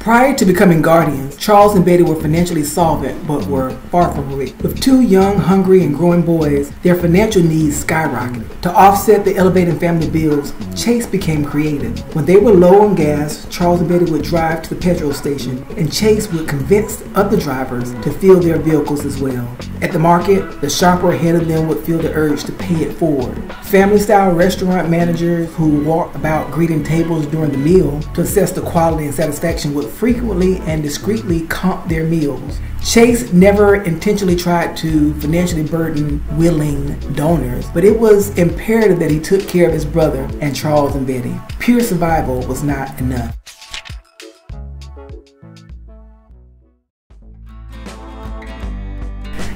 Prior to becoming guardians, Charles and Betty were financially solvent but were far from rich. With two young, hungry, and growing boys, their financial needs skyrocketed. To offset the elevating family bills, Chase became creative. When they were low on gas, Charles and Betty would drive to the petrol station, and Chase would convince other drivers to fill their vehicles as well. At the market, the shopper ahead of them would feel the urge to pay it forward. Family-style restaurant managers who walked about greeting tables during the meal to assess the quality and satisfaction would frequently and discreetly comp their meals. Chase never intentionally tried to financially burden willing donors, but it was imperative that he took care of his brother and Charles and Betty. Pure survival was not enough.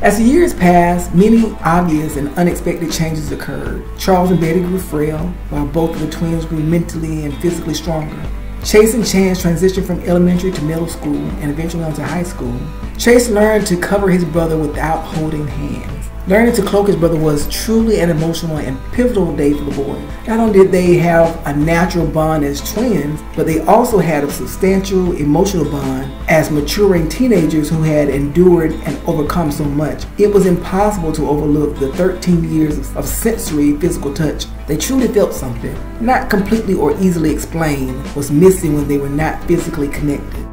As the years passed, many obvious and unexpected changes occurred. Charles and Betty grew frail, while both of the twins grew mentally and physically stronger. Chase and Chance transitioned from elementary to middle school and eventually on to high school. Chase learned to cover his brother without holding hands. Learning to cloak his brother was truly an emotional and pivotal day for the boy. Not only did they have a natural bond as twins, but they also had a substantial emotional bond as maturing teenagers who had endured and overcome so much. It was impossible to overlook the 13 years of sensory physical touch. They truly felt something, not completely or easily explained, was missing when they were not physically connected.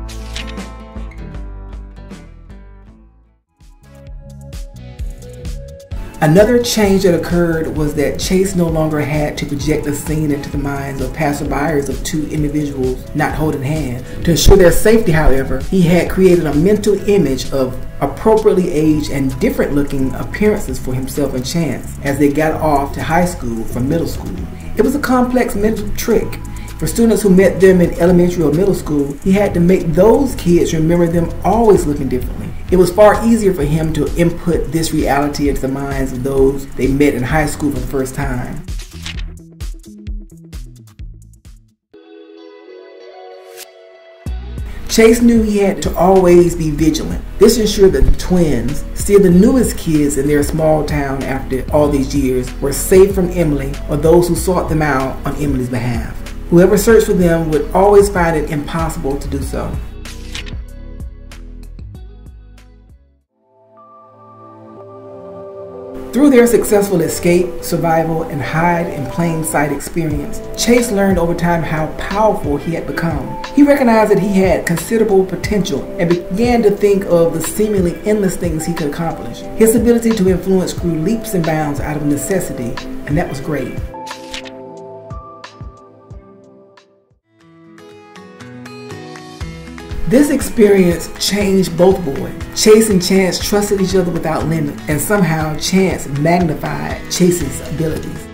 Another change that occurred was that Chase no longer had to project a scene into the minds of passerbyers of two individuals not holding hands. To ensure their safety, however, he had created a mental image of appropriately aged and different looking appearances for himself and Chance as they got off to high school from middle school. It was a complex mental trick. For students who met them in elementary or middle school, he had to make those kids remember them always looking differently. It was far easier for him to input this reality into the minds of those they met in high school for the first time. Chase knew he had to always be vigilant. This ensured that the twins, still the newest kids in their small town after all these years, were safe from Emily or those who sought them out on Emily's behalf. Whoever searched for them would always find it impossible to do so. Through their successful escape, survival, and hide in plain sight experience, Chase learned over time how powerful he had become. He recognized that he had considerable potential and began to think of the seemingly endless things he could accomplish. His ability to influence grew leaps and bounds out of necessity, and that was great. This experience changed both boys. Chase and Chance trusted each other without limit, and somehow Chance magnified Chase's abilities.